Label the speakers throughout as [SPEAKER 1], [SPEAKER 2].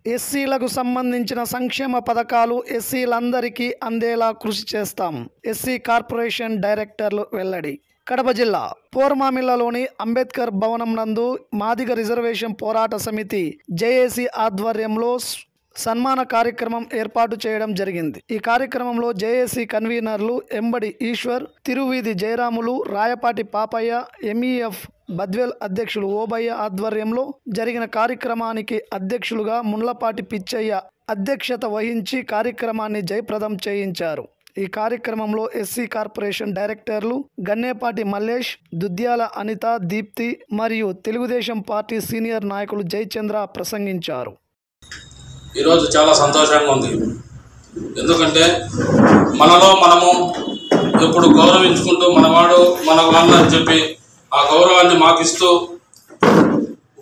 [SPEAKER 1] ఎస్సీలకు సంబంధించిన సంక్షేమ పథకాలు ఎస్సీలందరికీ అందేలా కృషి చేస్తాం. ఎస్సీ కార్పొరేషన్ డైరెక్టర్లు వెల్లడి. కడప జిల్లా పోర్మామిల్లలోని అంబేద్కర్ భవనం నందు మాదిగ రిజర్వేషన్ పోరాట సమితి జేఏసీ ఆధ్వర్యంలో సన్మాన కార్యక్రమం ఏర్పాటు చేయడం జరిగింది. ఈ కార్యక్రమంలో జేఏసీ కన్వీనర్లు ఎంబడి ఈశ్వర్, తిరువీధి జయరాములు, రాయపాటి పాపయ్య, ఎంఈఎఫ్ బద్వేల్ అధ్యక్షులు ఓబయ్య ఆధ్వర్యంలో జరిగిన కార్యక్రమానికి అధ్యక్షులుగా మున్లపాటి పిచ్చయ్య అధ్యక్షత వహించి కార్యక్రమాన్ని జయప్రదం చేయించారు. ఈ కార్యక్రమంలో ఎస్సీ కార్పొరేషన్ డైరెక్టర్లు గన్నేపాటి మల్లేష్, దుద్యాల అనిత, దీప్తి మరియు తెలుగుదేశం పార్టీ సీనియర్ నాయకులు జయచంద్ర ప్రసంగించారు.
[SPEAKER 2] ఈరోజు చాలా సంతోషంగా ఉంది. ఎందుకంటే మనలో మనము ఎప్పుడు గౌరవించుకుంటూ మనవాడు మన వాళ్ళ అని చెప్పి ఆ గౌరవాన్ని మాకిస్తూ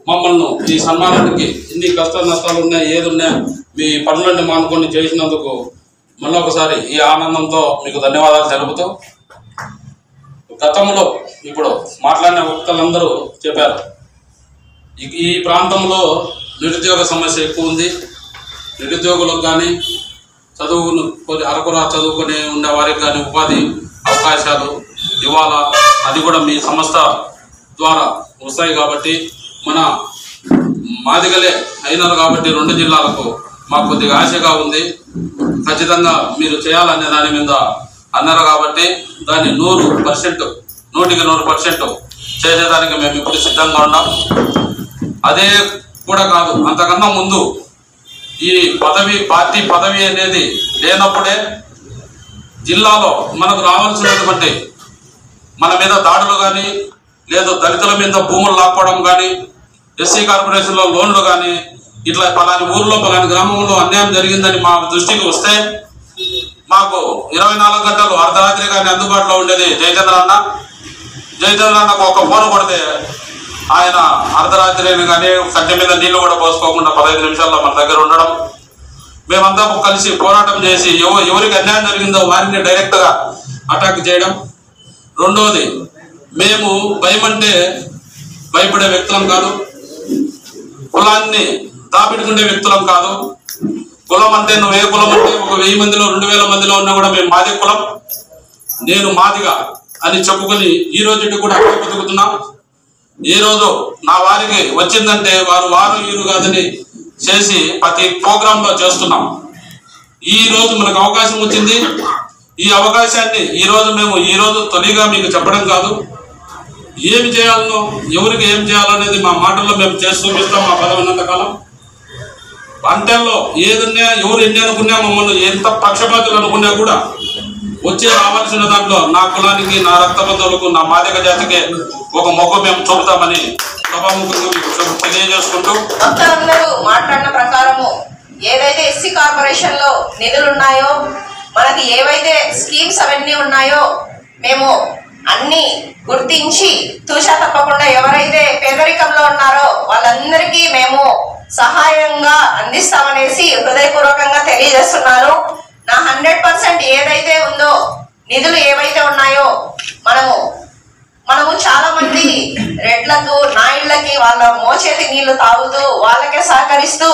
[SPEAKER 2] మమ్మల్ని ఈ సన్మానానికి ఇన్ని కష్ట నష్టాలు ఉన్నాయి, ఏది ఉన్నా మీ పనులన్నీ మానుకొని చేసినందుకు మళ్ళీ ఒకసారి ఈ ఆనందంతో మీకు ధన్యవాదాలు తెలుపుతూ, గతంలో ఇప్పుడు మాట్లాడిన వ్యక్తులందరూ చెప్పారు, ఈ ప్రాంతంలో నిరుద్యోగ సమస్య ఎక్కువ ఉంది. నిరుద్యోగులకు కానీ అరకురా చదువుకొని ఉండే వారికి కానీ ఉపాధి అవకాశాలు ఇవ్వాలా, అది కూడా మీ సంస్థ ద్వారా వస్తాయి. కాబట్టి మన మాదిగలే అయినారు కాబట్టి 2 జిల్లాలకు మాకు కొద్దిగా ఆశగా ఉంది. ఖచ్చితంగా మీరు చేయాలనే దాని మీద అన్నారు కాబట్టి దాన్ని 100%, 100% చేసేదానికి మేము ఇప్పుడు సిద్ధంగా ఉన్నాం. అదే కూడా కాదు, అంతకన్నా ముందు ఈ పార్టీ పదవి అనేది లేనప్పుడే జిల్లాలో మనకు రావాల్సినటువంటి మన మీద దాడులు కానీ, లేదా దళితుల మీద భూములు లాక్కోవడం కానీ, ఎస్సీ కార్పొరేషన్లో లోన్లు కానీ, ఇట్లా పలాని ఊర్లో పలాని గ్రామంలో అన్యాయం జరిగిందని మా దృష్టికి వస్తే మాకు 24 గంటలు అర్ధరాత్రి కానీ అందుబాటులో ఉండేది జయచంద్ర అన్న. జయచంద్ర అన్నకు ఒక ఫోన్ కొడితే ఆయన అర్ధరాత్రి కానీ కంటి మీద నీళ్లు కూడా పోసుకోకుండా 15 నిమిషాల్లో మన దగ్గర ఉండడం, మేమంతా కలిసి పోరాటం చేసి ఎవరికి అన్యాయం జరిగిందో వారిని డైరెక్ట్గా అటాక్ చేయడం. రెండోది, మేము భయమంటే భయపడే వ్యక్తులం కాదు, కులాన్ని దాపెట్టుకునే వ్యక్తులం కాదు. కులం అంటే నువ్వు ఏ కులం అంటే 1000 మందిలో 2000 మందిలో ఉన్నా కూడా మేము మాది కులం, నేను మాదిగా అని చెప్పుకొని ఈ రోజు కూడా అక్కడ బతుకుతున్నాం. ఈ రోజు నా వారికి వచ్చిందంటే వారు వీరు కాదని చేసి ప్రతి ప్రోగ్రాంలో చేస్తున్నాం. ఈ రోజు మనకు అవకాశం వచ్చింది. ఈ అవకాశాన్ని ఈ రోజు తొలిగా మీకు చెప్పడం కాదు, ఏమి చేయాలనో ఎవరికి ఏం చేయాలనేది మా మాటల్లో మేము చేసి చూపిస్తాం. మా పదవి ఉన్నంత కాలం పంటల్లో ఏదన్నా ఎవరు ఎన్ని అనుకున్నా, మమ్మల్ని ఎంత పక్షపాతులు అనుకున్నా కూడా వచ్చే రావాల్సిన దాంట్లో నా కులానికి, నా రక్తబంధువులకు, నా మాదిగ జాతికే ఒక మొగ్గ మేము చూపుతామని సభాముఖంగా మీకు తెలియజేసుకుంటూ,
[SPEAKER 3] అందరూ మాట్లాడిన ప్రకారము ఏదైతే ఎస్సీ కార్పొరేషన్ లో నిధులు ఉన్నాయో, మనకి ఏవైతే స్కీమ్స్ అవన్నీ ఉన్నాయో మేము అన్ని గుర్తించి తూచా తప్పకుండా ఎవరైతే పేదరికంలో ఉన్నారో వాళ్ళందరికీ మేము సహాయంగా అందిస్తామనేసి హృదయపూర్వకంగా తెలియజేస్తున్నాను. నా 100% ఏదైతే ఉందో నిధులు ఏవైతే ఉన్నాయో మనము చాలా మంది రెడ్లకు, నాయుళ్ళకి వాళ్ళ మోచేతి నీళ్లు తాగుతూ వాళ్ళకే సహకరిస్తూ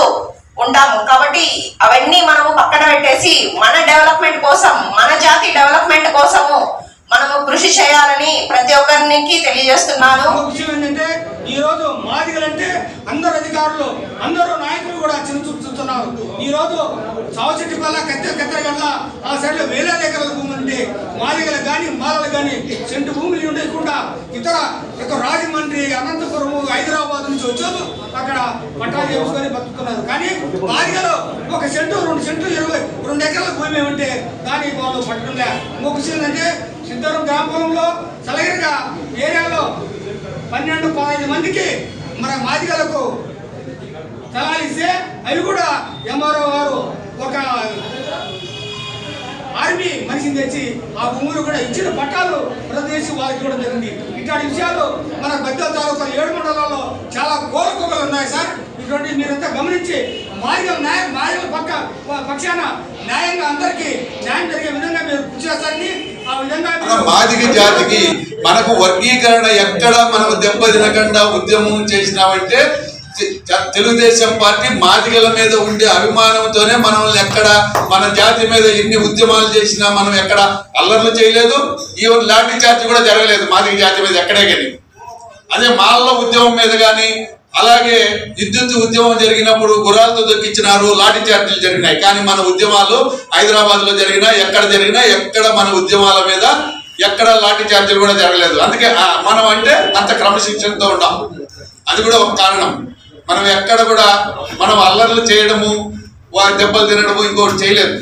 [SPEAKER 3] ఉంటాము. కాబట్టి అవన్నీ మనము పక్కన పెట్టేసి మన డెవలప్మెంట్ కోసం, మన జాతి డెవలప్మెంట్ కోసము మనము కృషి చేయాలని ప్రతి ఒక్కరికి తెలియజేస్తున్నాను.
[SPEAKER 4] విషయం ఏంటంటే ఈ రోజు మాదిగలంటే అందరు అధికారులు, అందరూ నాయకులు కూడా చిన్నచూపుతున్నారు. ఈ రోజు సావచెట్టిపల్ల, కత్తెరగల్ల ఆ సైడ్లో వేలాది ఎకరాల భూములు ఉంటే మాదిగలకు కానీ మాలలకు కానీ సెంటు భూములు ఉండకుండా ఇతర రాజమండ్రి, అనంతపురం, హైదరాబాద్ నుంచి వచ్చారు, అక్కడ పట్టాలు చేసుకొని బతుకుతున్నారు. కానీ మాదిగలో 1 సెంటు 2 సెంటు 22 ఎకరాల భూమి ఏమంటే దానికి వాళ్ళు పట్టడంలే. ఇంకొక విషయం ఏంటంటే సిద్ధవరం గ్రామంలో సలగిరిగా ఏరియాలో 12-15 మందికి మన మాదిగలకు స్థలాలు ఇస్తే అవి కూడా ఎంఆర్ఓ వారు ఒక ఆర్మీ మనిషిని తెచ్చి ఆ భూములు కూడా ఇచ్చిన పట్టాలు రద్దు చేసి వారికి ఇవ్వడం జరిగింది. ఇట్లాంటి విషయాలు మన బద్వేల్ తాలూకా 7 మండలాల్లో చాలా కోరికలు ఉన్నాయి సార్. ఇటువంటి మీరంతా గమనించి మాదిగల పక్షాన న్యాయంగా అందరికీ న్యాయం జరిగే విధంగా మీరు కృషి చేస్తారని, ఆ విధంగా
[SPEAKER 5] మాదిగ జాతికి మనకు వర్గీకరణ ఎక్కడ మనము దెబ్బతినకుండా ఉద్యమం చేసినామంటే తెలుగుదేశం పార్టీ మాదిగల మీద ఉండే అభిమానంతోనే మనల్ని ఎక్కడ మన జాతి మీద ఎన్ని ఉద్యమాలు చేసినా మనం ఎక్కడ అల్లర్లు చేయలేదు. ఈవెన్ లాఠీ చార్జ్ కూడా జరగలేదు మాదిగ జాతి మీద ఎక్కడే కానీ. అదే మాల్ల ఉద్యమం మీద కానీ అలాగే విద్యుత్ ఉద్యమం జరిగినప్పుడు గుర్రాలతో దొక్కించినారు, లాఠీ చార్జీలు జరిగినాయి. కానీ మన ఉద్యమాలు హైదరాబాద్ లో జరిగినా ఎక్కడ మన ఉద్యమాల మీద ఎక్కడ లాఠీ చార్జీలు కూడా జరగలేదు. అందుకే మనం అంటే అంత క్రమశిక్షణతో ఉన్నాం. అది కూడా ఒక కారణం. మనం ఎక్కడ కూడా మనం అల్లర్లు చేయడము, దెబ్బలు తినడము ఇంకోటి చేయలేదు.